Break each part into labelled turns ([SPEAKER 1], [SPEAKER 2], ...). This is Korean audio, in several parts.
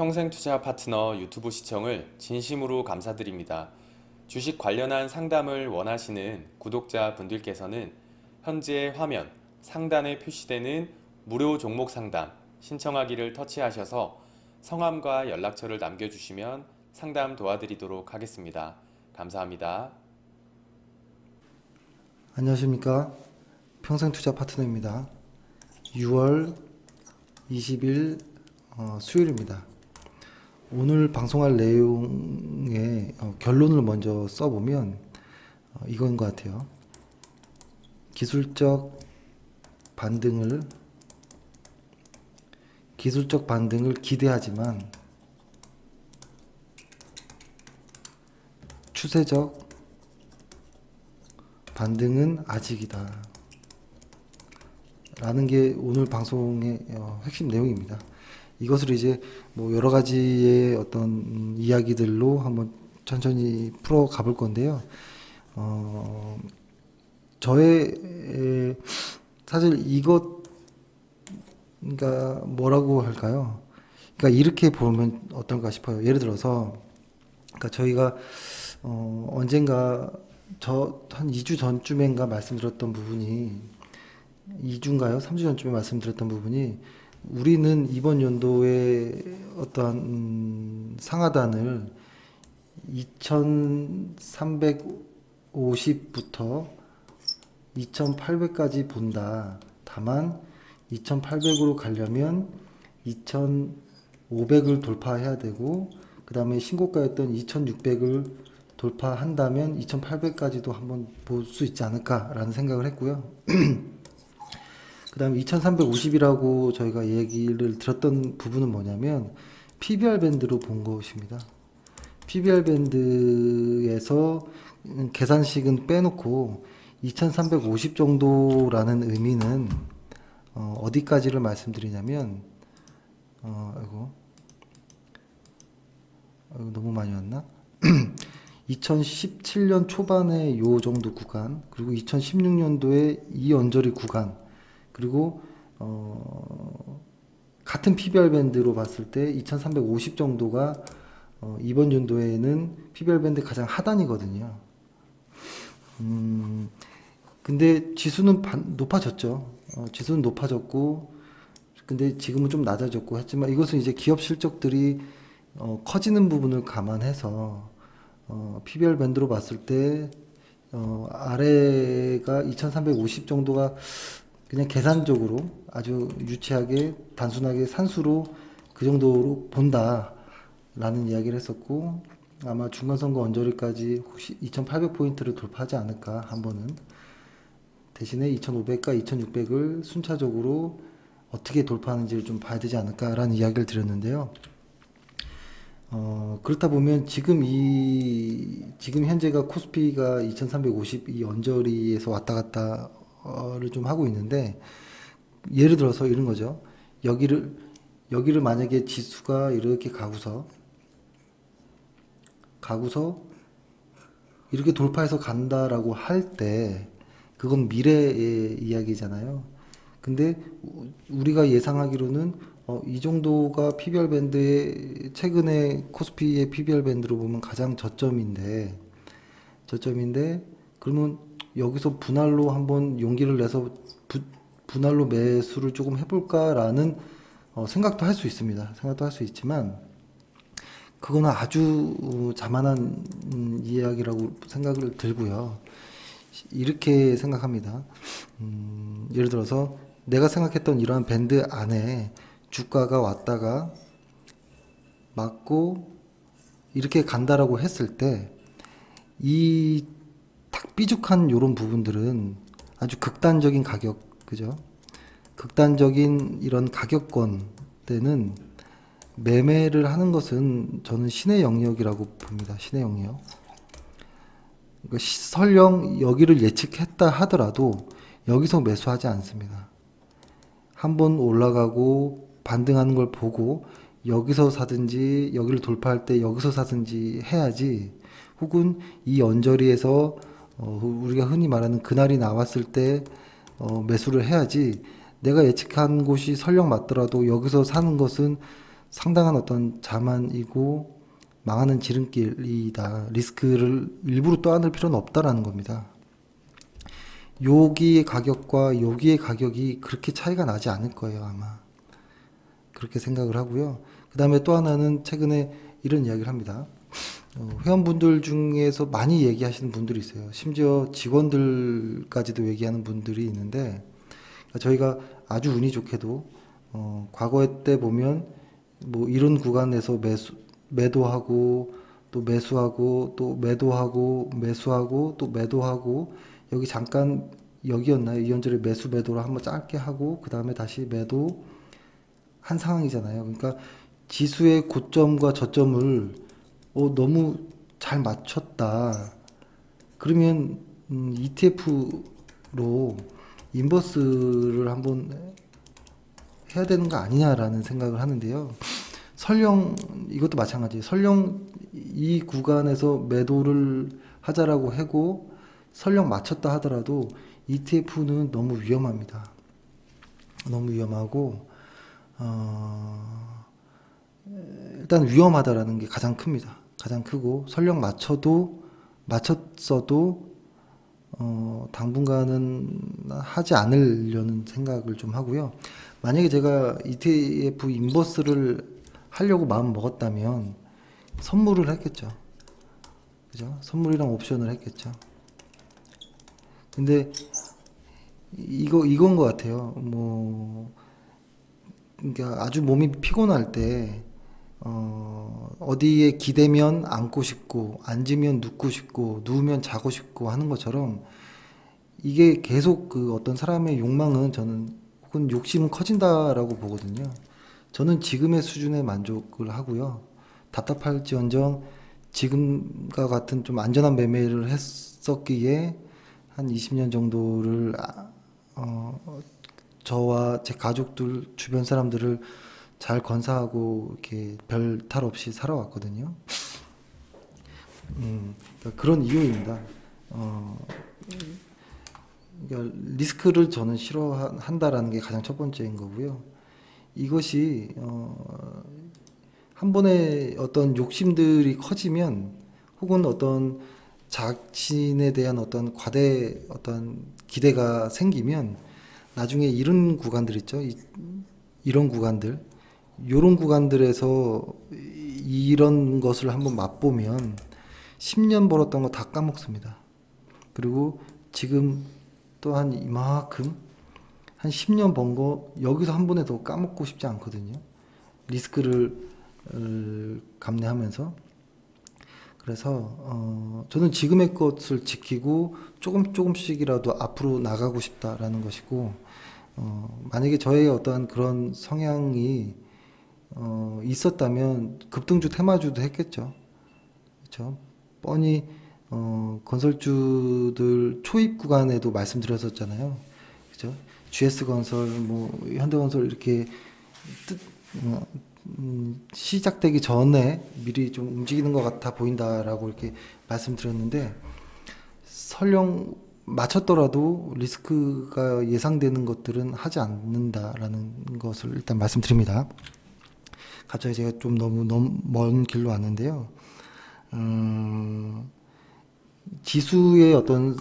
[SPEAKER 1] 평생투자 파트너 유튜브 시청을 진심으로 감사드립니다. 주식 관련한 상담을 원하시는 구독자 분들께서는 현재 화면 상단에 표시되는 무료 종목 상담 신청하기를 터치하셔서 성함과 연락처를 남겨주시면 상담 도와드리도록 하겠습니다. 감사합니다.
[SPEAKER 2] 안녕하십니까. 평생투자 파트너입니다. 6월 20일 수요일입니다. 오늘 방송할 내용의 결론을 먼저 써보면 이건 것 같아요. 기술적 반등을 기대하지만 추세적 반등은 아직이다 라는 게 오늘 방송의 핵심 내용입니다. 이것을 이제 뭐 여러 가지의 어떤 이야기들로 한번 천천히 풀어 가볼 건데요. 저의 사실 그러니까 뭐라고 할까요? 그러니까 이렇게 보면 어떨까 싶어요. 예를 들어서 그러니까 저희가 언젠가 한 2주 전쯤인가 말씀드렸던 부분이 2주인가요? 3주 전쯤에 말씀드렸던 부분이 우리는 이번 연도에 어떠한 상하단을 2350부터 2800까지 본다. 다만 2800으로 가려면 2500을 돌파해야 되고 그 다음에 신고가였던 2600을 돌파한다면 2800까지도 한번 볼 수 있지 않을까라는 생각을 했고요. 그 다음에 2350이라고 저희가 얘기를 들었던 부분은 뭐냐면 PBR 밴드로 본 것입니다. PBR 밴드에서 계산식은 빼놓고 2350 정도라는 의미는 어디까지를 말씀드리냐면 이거 너무 많이 왔나? 2017년 초반에 요 정도 구간, 그리고 2016년도에 이 언저리 구간, 그리고 같은 PBR 밴드로 봤을 때 2350 정도가 이번 연도에는 PBR 밴드 가장 하단이거든요. 근데 지수는 높아졌죠. 지수는 높아졌고, 근데 지금은 좀 낮아졌고 했지만 이것은 이제 기업 실적들이 커지는 부분을 감안해서 PBR 밴드로 봤을 때 아래가 2350 정도가 그냥 계산적으로 아주 유치하게 단순하게 산수로 그 정도로 본다 라는 이야기를 했었고, 아마 중간선거 언저리까지 혹시 2800포인트를 돌파하지 않을까 한 번은, 대신에 2500과 2600을 순차적으로 어떻게 돌파하는지를 좀 봐야 되지 않을까 라는 이야기를 드렸는데요. 그렇다 보면 지금 현재가 코스피가 2350 이 언저리에서 왔다 갔다를 좀 하고 있는데, 예를 들어서 이런 거죠. 여기를 만약에 지수가 이렇게 가고서 이렇게 돌파해서 간다라고 할 때 그건 미래의 이야기잖아요. 근데 우리가 예상하기로는 이 정도가 PBR 밴드의 최근에 코스피의 PBR 밴드로 보면 가장 저점인데 그러면 여기서 분할로 한번 용기를 내서 분할로 매수를 조금 해볼까라는 생각도 할 수 있습니다. 생각도 할 수 있지만 그거는 아주 자만한 이야기라고 생각을 들고요. 이렇게 생각합니다. 예를 들어서 내가 생각했던 이러한 밴드 안에 주가가 왔다가 맞고 이렇게 간다라고 했을 때 이 탁 삐죽한 요런 부분들은 아주 극단적인 가격, 그죠? 극단적인 이런 가격권 때는 매매를 하는 것은 저는 신의 영역이라고 봅니다. 신의 영역. 그러니까 설령 여기를 예측했다 하더라도 여기서 매수하지 않습니다. 한번 올라가고 반등하는 걸 보고 여기서 사든지 여기를 돌파할 때 여기서 사든지 해야지, 혹은 이 언저리에서 우리가 흔히 말하는 그날이 나왔을 때 매수를 해야지, 내가 예측한 곳이 설령 맞더라도 여기서 사는 것은 상당한 어떤 자만이고 망하는 지름길이다. 리스크를 일부러 떠안을 필요는 없다라는 겁니다. 여기의 가격과 여기의 가격이 그렇게 차이가 나지 않을 거예요, 아마. 그렇게 생각을 하고요. 그 다음에 또 하나는 최근에 이런 이야기를 합니다. 회원분들 중에서 많이 얘기하시는 분들이 있어요. 심지어 직원들까지도 얘기하는 분들이 있는데, 저희가 아주 운이 좋게도 과거 때 보면 뭐 이런 구간에서 매도하고 또 매수하고 또 매도하고 매수하고 또 매도하고 여기 잠깐 여기였나요? 이연절에 매수 매도를 한번 짧게 하고 그 다음에 다시 매도 한 상황이잖아요. 그러니까 지수의 고점과 저점을 너무 잘 맞췄다. 그러면 ETF로 인버스를 한번 해야 되는 거 아니냐라는 생각을 하는데요. 설령 이것도 마찬가지예요. 설령 이 구간에서 매도를 하자라고 하고 설령 맞췄다 하더라도 ETF는 너무 위험합니다. 너무 위험하고 일단 위험하다라는 게 가장 큽니다. 가장 크고 설령 맞췄어도 당분간은 하지 않으려는 생각을 좀 하고요. 만약에 제가 ETF 인버스를 하려고 마음 먹었다면 선물을 했겠죠. 그죠? 선물이랑 옵션을 했겠죠. 근데 이건 것 같아요. 그러니까 아주 몸이 피곤할 때 어디에 기대면 앉고 싶고 앉으면 눕고 싶고 누우면 자고 싶고 하는 것처럼 이게 계속 그 어떤 사람의 욕망은 저는 혹은 욕심은 커진다라고 보거든요. 저는 지금의 수준에 만족을 하고요. 답답할지언정 지금과 같은 좀 안전한 매매를 했었기에 한 20년 정도를 저와 제 가족들 주변 사람들을 잘 건사하고 이렇게 별 탈 없이 살아왔거든요. 그러니까 그런 이유입니다. 그러니까 리스크를 저는 싫어한다라는 게 가장 첫 번째인 거고요. 이것이 한 번에 어떤 욕심들이 커지면 혹은 어떤 자신에 대한 어떤 과대 어떤 기대가 생기면 나중에 이런 구간들 있죠. 이런 구간들, 요런 구간들에서 이런 것을 한번 맛보면 10년 벌었던 거 다 까먹습니다. 그리고 지금 또한 이만큼 한 10년 번 거 여기서 한 번에 더 까먹고 싶지 않거든요. 리스크를 감내하면서. 그래서 저는 지금의 것을 지키고 조금씩이라도 앞으로 나가고 싶다라는 것이고, 만약에 저의 어떠한 그런 성향이 있었다면 급등주 테마주도 했겠죠. 그렇죠? 뻔히 건설주들 초입 구간에도 말씀드렸었잖아요. 그죠? GS건설, 뭐 현대건설 이렇게 시작되기 전에 미리 좀 움직이는 것 같아 보인다라고 이렇게 말씀드렸는데, 설령 맞췄더라도 리스크가 예상되는 것들은 하지 않는다라는 것을 일단 말씀드립니다. 갑자기 제가 좀 너무 먼 길로 왔는데요. 지수의 어떤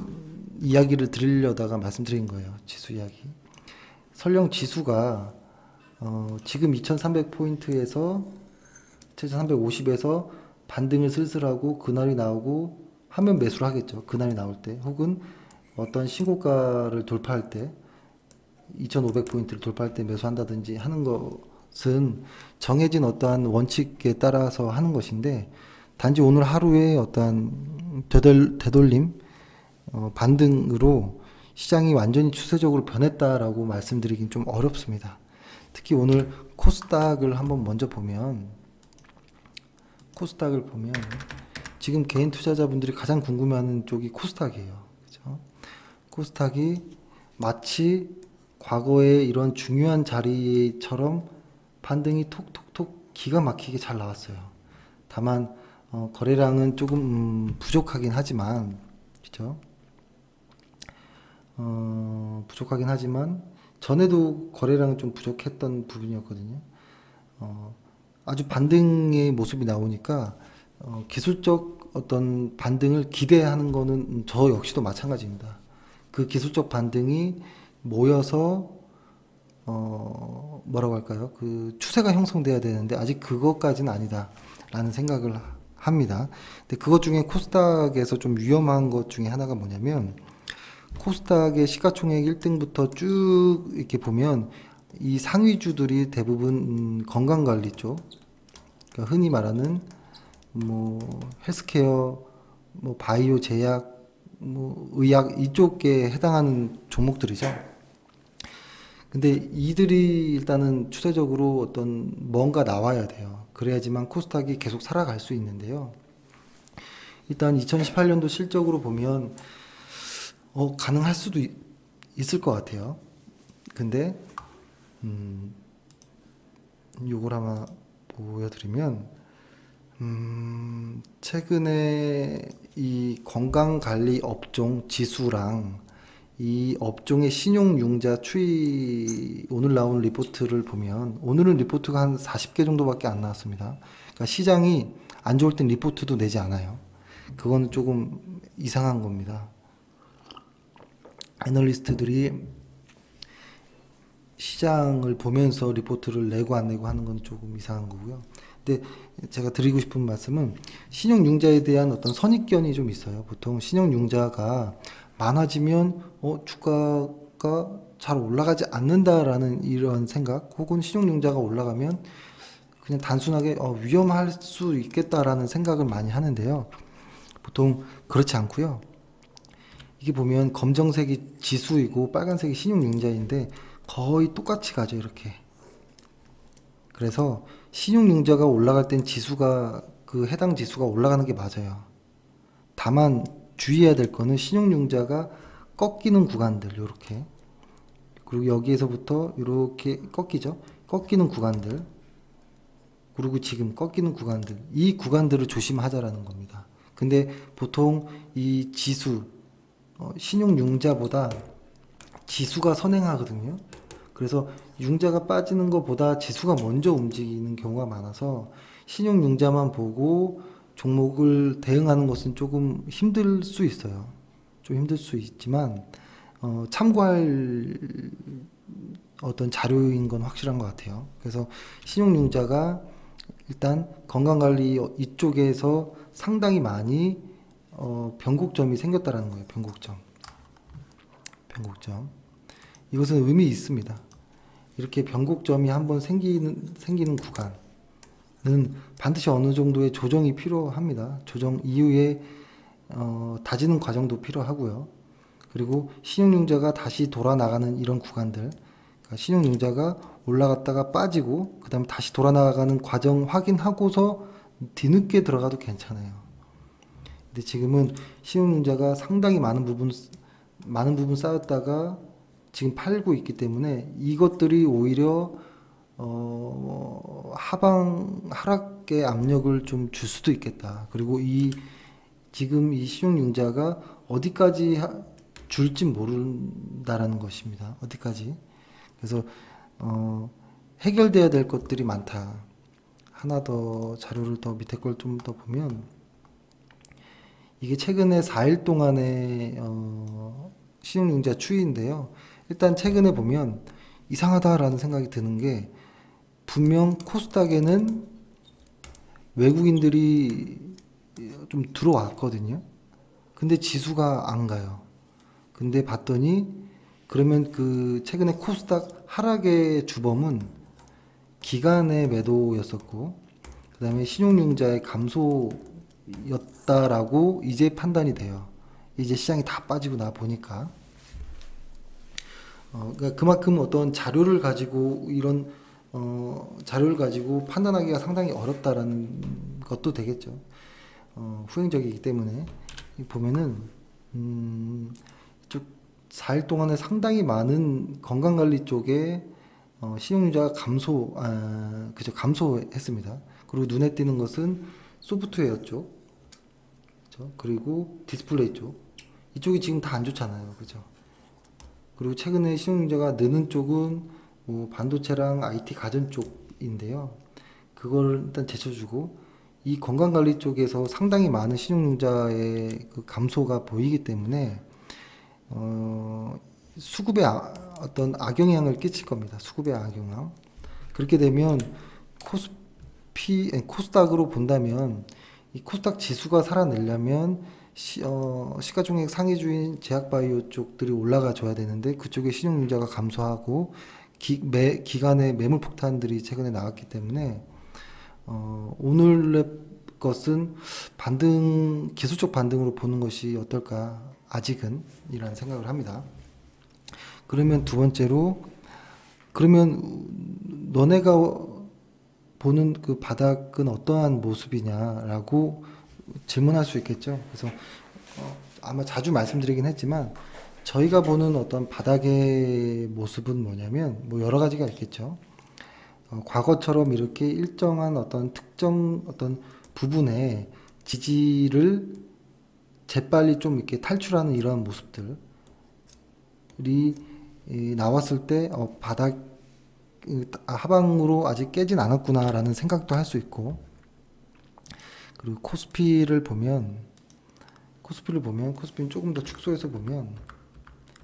[SPEAKER 2] 이야기를 드리려다가 말씀드린 거예요. 지수 이야기. 설령 지수가 지금 2300포인트에서 2350에서 반등을 슬슬하고 그날이 나오고 하면 매수를 하겠죠. 그날이 나올 때. 혹은 어떤 신고가를 돌파할 때 2500포인트를 돌파할 때 매수한다든지 하는 것은 정해진 어떠한 원칙에 따라서 하는 것인데, 단지 오늘 하루에 어떠한 되돌림, 반등으로 시장이 완전히 추세적으로 변했다라고 말씀드리긴 좀 어렵습니다. 특히 오늘 코스닥을 한번 먼저 보면, 코스닥을 보면 지금 개인 투자자분들이 가장 궁금해하는 쪽이 코스닥이에요. 그죠? 코스닥이 마치 과거의 이런 중요한 자리처럼 반등이 톡톡톡 기가 막히게 잘 나왔어요. 다만 거래량은 조금 부족하긴 하지만, 그죠? 부족하긴 하지만 전에도 거래량은 좀 부족했던 부분이었거든요. 아주 반등의 모습이 나오니까 기술적 어떤 반등을 기대하는 거는 저 역시도 마찬가지입니다. 그 기술적 반등이 모여서 뭐라고 할까요? 그 추세가 형성돼야 되는데 아직 그것까지는 아니다라는 생각을 합니다. 근데 그것 중에 코스닥에서 좀 위험한 것 중에 하나가 뭐냐면 코스닥의 시가총액 1등부터 쭉 이렇게 보면 이 상위주들이 대부분 건강관리 쪽, 그러니까 흔히 말하는 뭐 헬스케어, 뭐 바이오 제약, 뭐 의약 이쪽에 해당하는 종목들이죠. 근데 이들이 일단은 추세적으로 어떤 뭔가 나와야 돼요. 그래야지만 코스닥이 계속 살아갈 수 있는데요. 일단 2018년도 실적으로 보면 가능할 수도 있을 것 같아요. 근데 요걸 하나 보여드리면 최근에 이 건강관리 업종 지수랑 이 업종의 신용융자 추이 오늘 나온 리포트를 보면 오늘은 리포트가 한 40개 정도밖에 안 나왔습니다. 그러니까 시장이 안 좋을 땐 리포트도 내지 않아요. 그거는 조금 이상한 겁니다. 애널리스트들이 시장을 보면서 리포트를 내고 안 내고 하는 건 조금 이상한 거고요. 근데 제가 드리고 싶은 말씀은 신용융자에 대한 어떤 선입견이 좀 있어요. 보통 신용융자가 많아지면 주가가 잘 올라가지 않는다라는 이런 생각, 혹은 신용융자가 올라가면 그냥 단순하게 위험할 수 있겠다라는 생각을 많이 하는데요. 보통 그렇지 않고요. 이게 보면 검정색이 지수이고 빨간색이 신용융자인데 거의 똑같이 가죠, 이렇게. 그래서 신용융자가 올라갈 땐 지수가 그 해당 지수가 올라가는 게 맞아요. 다만 주의해야 될 거는 신용융자가 꺾이는 구간들, 요렇게. 그리고 여기에서부터 이렇게 꺾이죠. 꺾이는 구간들. 그리고 지금 꺾이는 구간들. 이 구간들을 조심하자라는 겁니다. 근데 보통 이 지수, 신용융자보다 지수가 선행하거든요. 그래서 융자가 빠지는 것보다 지수가 먼저 움직이는 경우가 많아서 신용융자만 보고 종목을 대응하는 것은 조금 힘들 수 있어요. 좀 힘들 수 있지만 참고할 어떤 자료인 건 확실한 것 같아요. 그래서 신용융자가 일단 건강관리 이쪽에서 상당히 많이 변곡점이 생겼다라는 거예요. 변곡점. 이것은 의미 있습니다. 이렇게 변곡점이 한번 생기는 구간은 반드시 어느 정도의 조정이 필요합니다. 조정 이후에 다지는 과정도 필요하고요. 그리고 신용융자가 다시 돌아 나가는 이런 구간들, 그러니까 신용융자가 올라갔다가 빠지고 그 다음에 다시 돌아 나가는 과정 확인하고서 뒤늦게 들어가도 괜찮아요. 근데 지금은 신용융자가 상당히 많은 부분 쌓였다가 지금 팔고 있기 때문에 이것들이 오히려 하락의 압력을 좀 줄 수도 있겠다. 그리고 지금 이 신용융자가 어디까지 줄지 모른다라는 것입니다. 어디까지. 그래서 해결돼야 될 것들이 많다. 하나 더 자료를 더 밑에 걸 좀 더 보면 이게 최근에 4일 동안의 신용융자 추이인데요. 일단 최근에 보면 이상하다라는 생각이 드는 게 분명 코스닥에는 외국인들이 좀 들어왔거든요. 근데 지수가 안 가요. 근데 봤더니 그러면 그 최근에 코스닥 하락의 주범은 기관의 매도였었고 그 다음에 신용융자의 감소였다라고 이제 판단이 돼요. 이제 시장이 다 빠지고 나 보니까 그러니까 그만큼 어떤 자료를 가지고 이런 자료를 가지고 판단하기가 상당히 어렵다라는 것도 되겠죠. 후행적이기 때문에 보면은 이쪽 4일 동안에 상당히 많은 건강관리 쪽에 신용융자가 감소했습니다. 그리고 눈에 띄는 것은 소프트웨어 쪽, 그죠? 그리고 디스플레이 쪽, 이쪽이 지금 다 안 좋잖아요, 그죠? 그리고 최근에 신용융자가 느는 쪽은 뭐 반도체랑 IT 가전 쪽인데요. 그걸 일단 제쳐주고, 이 건강관리 쪽에서 상당히 많은 신용융자의 그 감소가 보이기 때문에 수급에 어떤 악영향을 끼칠 겁니다. 수급의 악영향. 그렇게 되면 코스닥으로 본다면 이 코스닥 지수가 살아내려면 시가총액 상위주인 제약바이오 쪽들이 올라가줘야 되는데 그쪽에 신용융자가 감소하고 기간의 매물 폭탄들이 최근에 나왔기 때문에 오늘의 것은 기술적 반등으로 보는 것이 어떨까 아직은 이라는 생각을 합니다. 그러면 두 번째로, 그러면 너네가 보는 그 바닥은 어떠한 모습이냐라고 질문할 수 있겠죠. 그래서 아마 자주 말씀드리긴 했지만 저희가 보는 어떤 바닥의 모습은 뭐냐면 뭐 여러 가지가 있겠죠. 과거처럼 이렇게 일정한 어떤 특정 어떤 부분에 지지를 재빨리 좀 이렇게 탈출하는 이러한 모습들이 나왔을 때 바닥 하방으로 아직 깨진 않았구나라는 생각도 할 수 있고, 그리고 코스피를 보면 코스피는 조금 더 축소해서 보면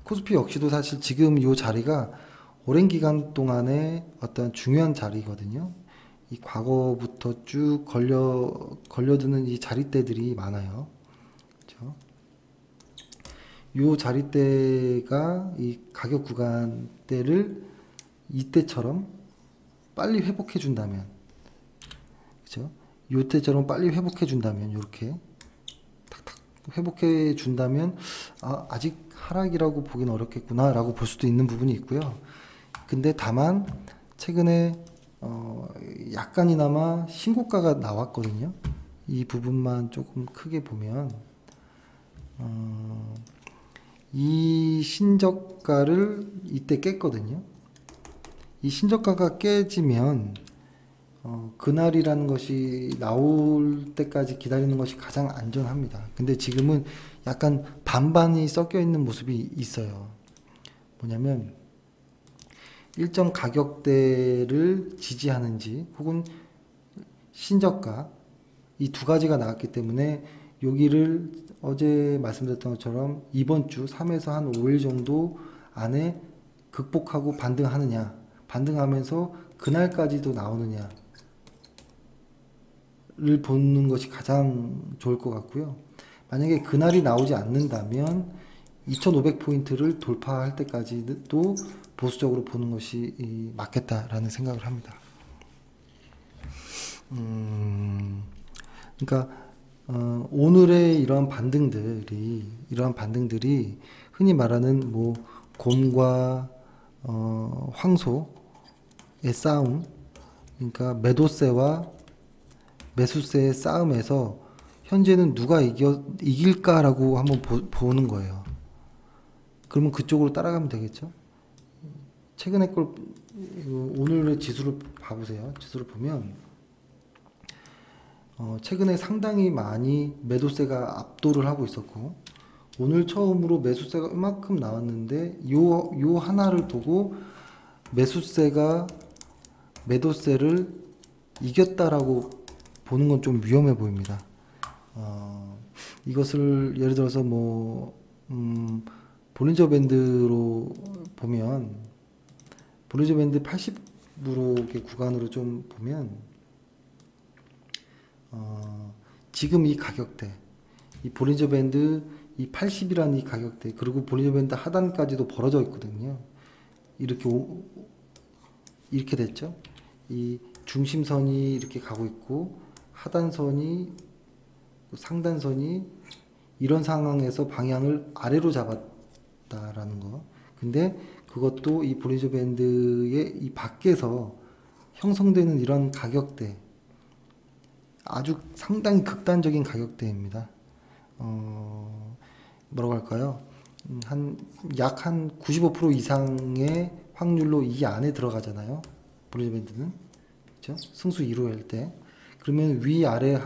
[SPEAKER 2] 코스피 역시도 사실 지금 이 자리가 오랜 기간 동안의 어떤 중요한 자리거든요. 이 과거부터 쭉 걸려드는 이 자리대들이 많아요. 그렇죠? 이 자리대가 이 가격 구간대를 이때처럼 빨리 회복해 준다면, 그죠? 이때처럼 빨리 회복해 준다면, 이렇게 탁탁 회복해 준다면 아직 하락이라고 보긴 어렵겠구나 라고 볼 수도 있는 부분이 있고요. 근데 다만 최근에 약간이나마 신고가가 나왔거든요. 이 부분만 조금 크게 보면 이 신저가를 이때 깼거든요. 이 신저가가 깨지면 그날이라는 것이 나올 때까지 기다리는 것이 가장 안전합니다. 근데 지금은 약간 반반이 섞여 있는 모습이 있어요. 뭐냐면 일정 가격대를 지지하는지 혹은 신저가, 이 두 가지가 나왔기 때문에 여기를 어제 말씀드렸던 것처럼 이번 주 3에서 한 5일 정도 안에 극복하고 반등하느냐, 반등하면서 그날까지도 나오느냐를 보는 것이 가장 좋을 것 같고요. 만약에 그날이 나오지 않는다면 2500포인트를 돌파할 때까지도 보수적으로 보는 것이 맞겠다라는 생각을 합니다. 그러니까 오늘의 이러한 반등들이 흔히 말하는 뭐 곰과 황소의 싸움, 그러니까 매도세와 매수세의 싸움에서 현재는 누가 이길까라고 한번 보는 거예요. 그러면 그쪽으로 따라가면 되겠죠. 최근에 오늘의 지수를 봐보세요. 지수를 보면 최근에 상당히 많이 매도세가 압도를 하고 있었고, 오늘 처음으로 매수세가 이만큼 나왔는데 요 하나를 보고 매수세가 매도세를 이겼다라고 보는 건 좀 위험해 보입니다. 이것을 예를 들어서 볼린저 밴드로 보면, 볼린저 밴드 80으로 구간으로 좀 보면 지금 이 가격대, 이 볼린저 밴드 이 80이라는 이 가격대, 그리고 볼린저 밴드 하단까지도 벌어져 있거든요. 이렇게 됐죠. 이 중심선이 이렇게 가고 있고 하단선이, 상단선이 이런 상황에서 방향을 아래로 잡았다라는 거. 근데 그것도 이 볼린저 밴드의 이 밖에서 형성되는 이런 가격대, 아주 상당히 극단적인 가격대입니다. 뭐라고 할까요? 약 한 95% 이상의 확률로 이 안에 들어가잖아요. 볼린저 밴드는. 그렇죠? 승수 2로 할 때. 그러면 위아래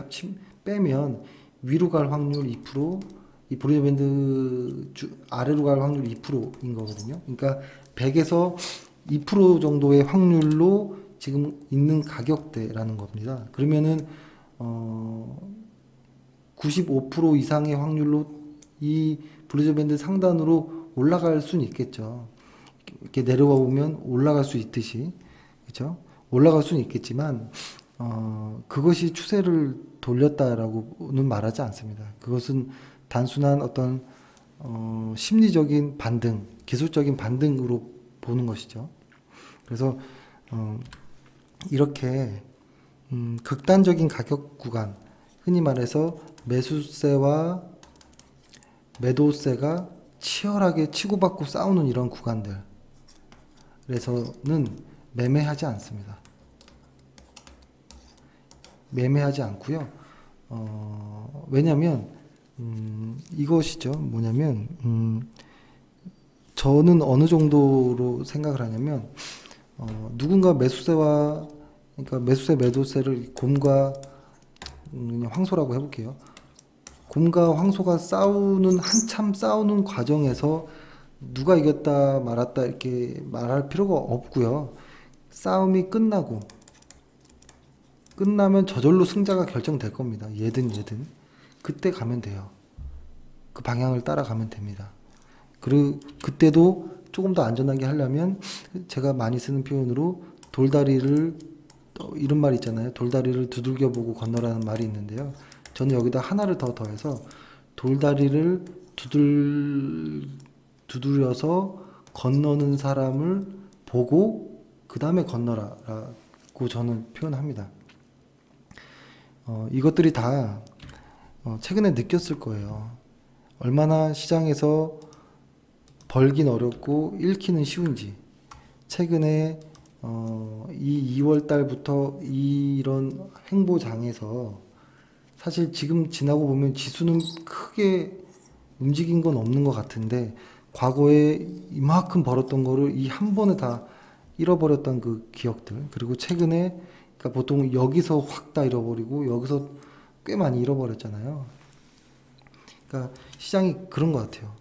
[SPEAKER 2] 빼면 위로 갈 확률 2%, 이 볼린저 밴드 아래로 갈 확률 2%인 거거든요. 그러니까 100에서 2% 정도의 확률로 지금 있는 가격대라는 겁니다. 그러면은 95% 이상의 확률로 이 볼리저 밴드 상단으로 올라갈 수는 있겠죠. 이렇게 내려와 보면 올라갈 수 있듯이, 그렇죠? 올라갈 수는 있겠지만 그것이 추세를 돌렸다라고는 말하지 않습니다. 그것은 단순한 어떤 심리적인 반등, 기술적인 반등으로 보는 것이죠. 그래서 이렇게 극단적인 가격 구간, 흔히 말해서 매수세와 매도세가 치열하게 치고받고 싸우는 이런 구간들에서는 매매하지 않습니다. 매매하지 않고요. 왜냐하면 이것이죠. 뭐냐면 저는 어느 정도로 생각을 하냐면 누군가 매수세와, 그러니까 매수세 매도세를 곰과 그냥 황소라고 해볼게요. 곰과 황소가 한참 싸우는 과정에서 누가 이겼다 말았다 이렇게 말할 필요가 없고요. 싸움이 끝나면 저절로 승자가 결정될 겁니다. 얘든 그때 가면 돼요. 그 방향을 따라가면 됩니다. 그리고 그때도 조금 더 안전하게 하려면 제가 많이 쓰는 표현으로 돌다리를, 이런 말 있잖아요. 돌다리를 두들겨 보고 건너라는 말이 있는데요. 저는 여기다 하나를 더 더해서 돌다리를 두드려서 건너는 사람을 보고 그 다음에 건너라라고 저는 표현합니다. 이것들이 다 최근에 느꼈을 거예요. 얼마나 시장에서 벌긴 어렵고 잃기는 쉬운지. 최근에 이 2월 달부터 이런 행보장에서 사실 지금 지나고 보면 지수는 크게 움직인 건 없는 것 같은데 과거에 이만큼 벌었던 거를 이 한 번에 다 잃어버렸던 그 기억들, 그리고 최근에 그러니까 보통 여기서 확 다 잃어버리고 여기서 꽤 많이 잃어버렸잖아요. 그러니까 시장이 그런 것 같아요.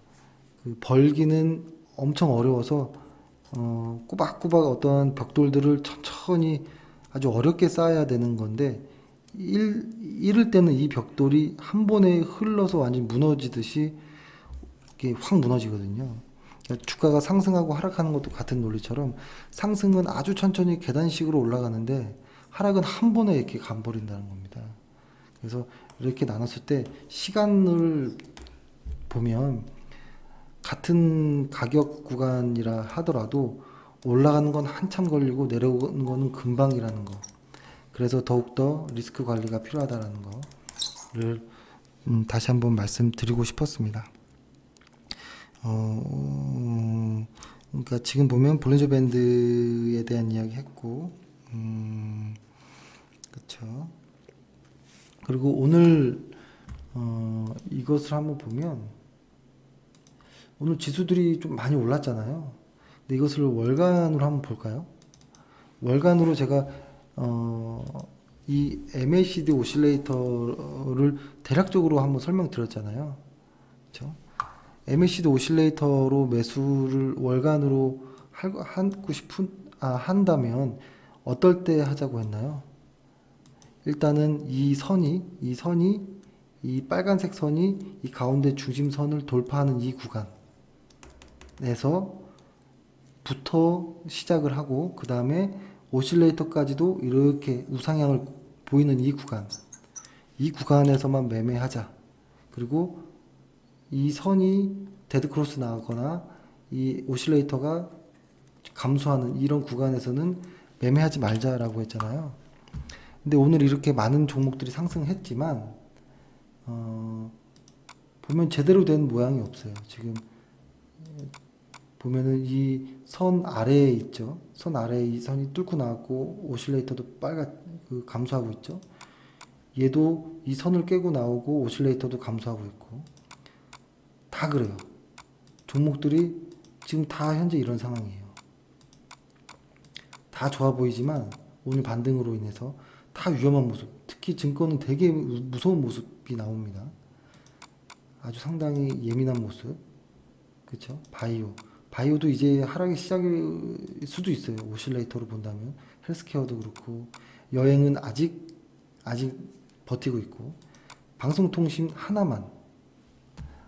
[SPEAKER 2] 그 벌기는 엄청 어려워서 꼬박꼬박 어떠한 벽돌들을 천천히 아주 어렵게 쌓아야 되는 건데 잃을 때는 이 벽돌이 한 번에 흘러서 완전히 무너지듯이 이렇게 확 무너지거든요. 그러니까 주가가 상승하고 하락하는 것도 같은 논리처럼 상승은 아주 천천히 계단식으로 올라가는데 하락은 한 번에 이렇게 가버린다는 겁니다. 그래서 이렇게 나눴을 때 시간을 보면 같은 가격 구간이라 하더라도 올라가는 건 한참 걸리고 내려오는 거는 금방이라는 거. 그래서 더욱더 리스크 관리가 필요하다는 거를 다시 한번 말씀드리고 싶었습니다. 그러니까 지금 보면 볼린저 밴드에 대한 이야기 했고, 그렇죠. 그리고 오늘 이것을 한번 보면 오늘 지수들이 좀 많이 올랐잖아요. 근데 이것을 월간으로 한번 볼까요? 월간으로 제가 이 MACD 오실레이터를 대략적으로 한번 설명드렸잖아요. 그렇죠? MACD 오실레이터로 매수를 월간으로 한다면 어떨 때 하자고 했나요? 일단은 이 빨간색 선이 이 가운데 중심선을 돌파하는 이 구간에서부터 시작을 하고 그 다음에 오실레이터까지도 이렇게 우상향을 보이는 이 구간에서만 매매하자. 그리고 이 선이 데드크로스 나거나 이 오실레이터가 감소하는 이런 구간에서는 매매하지 말자라고 했잖아요. 근데 오늘 이렇게 많은 종목들이 상승했지만 보면 제대로 된 모양이 없어요. 지금 보면은 이 선 아래에 있죠. 선 아래에 이 선이 뚫고 나왔고 오실레이터도 감소하고 있죠. 얘도 이 선을 깨고 나오고 오실레이터도 감소하고 있고 다 그래요. 종목들이 지금 다 현재 이런 상황이에요. 다 좋아 보이지만 오늘 반등으로 인해서 다 위험한 모습, 특히 증권은 되게 무서운 모습이 나옵니다. 아주 상당히 예민한 모습, 그렇죠? 바이오도 이제 하락이 시작일 수도 있어요. 오실레이터로 본다면. 헬스케어도 그렇고, 여행은 아직 버티고 있고, 방송통신 하나만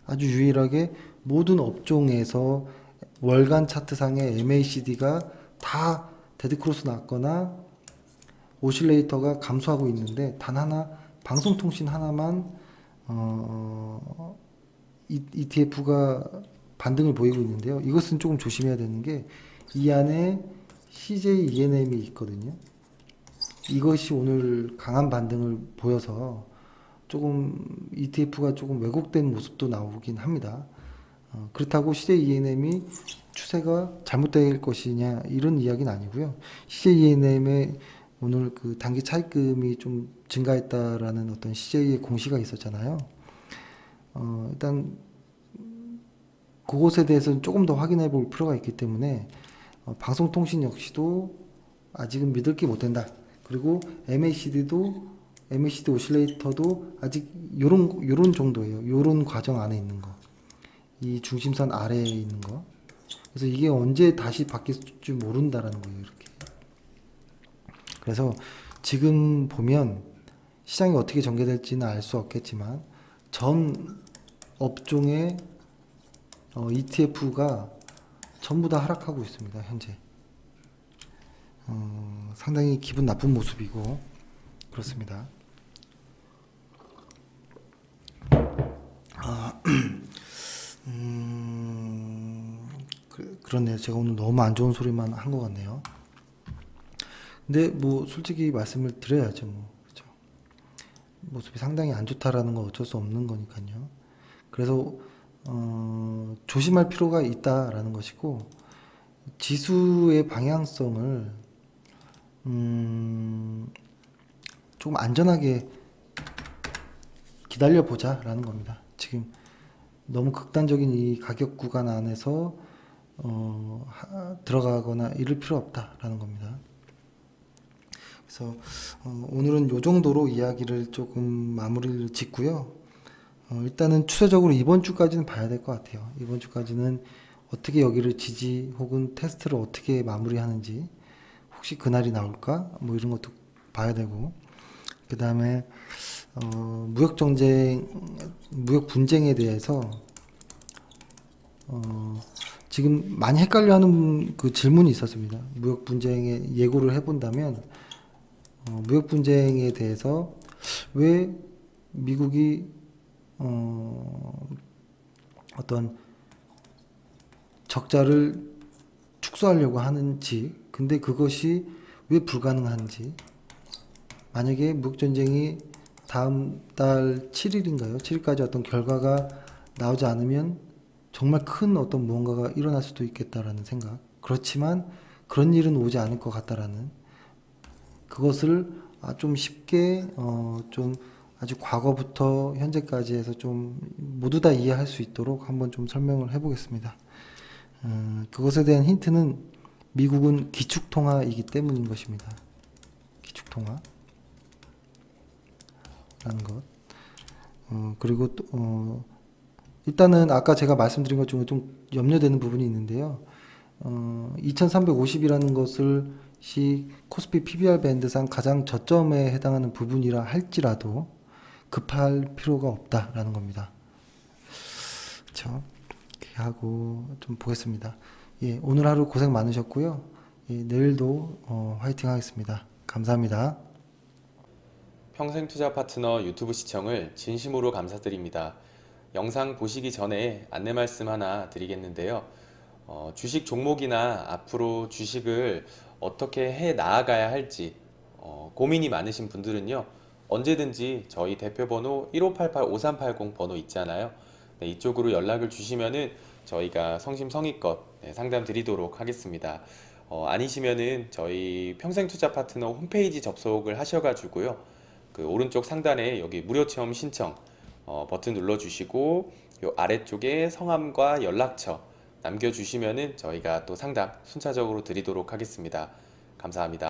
[SPEAKER 2] 아주 유일하게 모든 업종에서 월간 차트상의 MACD가 다 데드크로스 났거나 오실레이터가 감소하고 있는데, 단 하나 방송통신 하나만 ETF가 반등을 보이고 있는데요. 이것은 조금 조심해야 되는 게, 이 안에 CJ ENM이 있거든요. 이것이 오늘 강한 반등을 보여서 조금 ETF가 조금 왜곡된 모습도 나오긴 합니다. 그렇다고 CJ ENM이 추세가 잘못될 것이냐 이런 이야기는 아니고요. CJ ENM의 오늘 그 단기 차익금이 좀 증가했다라는 어떤 CJ의 공시가 있었잖아요. 일단 그것에 대해서는 조금 더 확인해 볼 필요가 있기 때문에 방송통신 역시도 아직은 믿을 게 못 된다. 그리고 MACD 오실레이터도 아직 요런 정도예요. 요런 과정 안에 있는 거. 이 중심선 아래에 있는 거. 그래서 이게 언제 다시 바뀔 줄 모른다라는 거예요. 이렇게. 그래서 지금 보면 시장이 어떻게 전개될지는 알 수 없겠지만 전 업종의 ETF가 전부 다 하락하고 있습니다. 현재. 상당히 기분 나쁜 모습이고 그렇습니다. 그렇네요. 제가 오늘 너무 안 좋은 소리만 한 것 같네요. 근데 뭐 솔직히 말씀을 드려야죠. 뭐 그렇죠? 모습이 상당히 안 좋다라는 건 어쩔 수 없는 거니까요. 그래서 조심할 필요가 있다라는 것이고, 지수의 방향성을 조금 안전하게 기다려 보자라는 겁니다. 지금 너무 극단적인 이 가격 구간 안에서 들어가거나 이럴 필요 없다라는 겁니다. 그래서 오늘은 요 정도로 이야기를 조금 마무리를 짓고요. 일단은 추세적으로 이번 주까지는 봐야 될 것 같아요. 이번 주까지는 어떻게 여기를 지지 혹은 테스트를 어떻게 마무리하는지, 혹시 그날이 나올까 뭐 이런 것도 봐야 되고, 그 다음에 무역 분쟁에 대해서 지금 많이 헷갈려하는 그 질문이 있었습니다. 무역 분쟁에 예고를 해본다면 무역 분쟁에 대해서 왜 미국이 어떤 적자를 축소하려고 하는지, 근데 그것이 왜 불가능한지, 만약에 무역전쟁이 다음 달 7일인가요? 7일까지 어떤 결과가 나오지 않으면 정말 큰 어떤 무언가가 일어날 수도 있겠다라는 생각. 그렇지만 그런 일은 오지 않을 것 같다라는, 그것을 좀 쉽게 좀 아주 과거부터 현재까지 해서 좀 모두 다 이해할 수 있도록 한번 좀 설명을 해보겠습니다. 그것에 대한 힌트는 미국은 기축통화이기 때문인 것입니다. 기축통화 라는 것. 그리고 또 일단은 아까 제가 말씀드린 것 중에 좀 염려되는 부분이 있는데요. 2350이라는 것을 코스피 PBR 밴드상 가장 저점에 해당하는 부분이라 할지라도 급할 필요가 없다라는 겁니다. 그렇죠? 이렇게 하고 좀 보겠습니다. 예, 오늘 하루 고생 많으셨고요. 예, 내일도 화이팅 하겠습니다. 감사합니다.
[SPEAKER 1] 평생투자 파트너 유튜브 시청을 진심으로 감사드립니다. 영상 보시기 전에 안내 말씀 하나 드리겠는데요. 주식 종목이나 앞으로 주식을 어떻게 해 나아가야 할지 고민이 많으신 분들은요, 언제든지 저희 대표번호 1588-5380 번호 있잖아요. 네, 이쪽으로 연락을 주시면은 저희가 성심성의껏 상담 드리도록 하겠습니다. 아니시면은 저희 평생투자 파트너 홈페이지 접속을 하셔가지고요, 그 오른쪽 상단에 여기 무료 체험 신청 버튼 눌러주시고, 요 아래쪽에 성함과 연락처 남겨주시면은 저희가 또 상담 순차적으로 드리도록 하겠습니다. 감사합니다.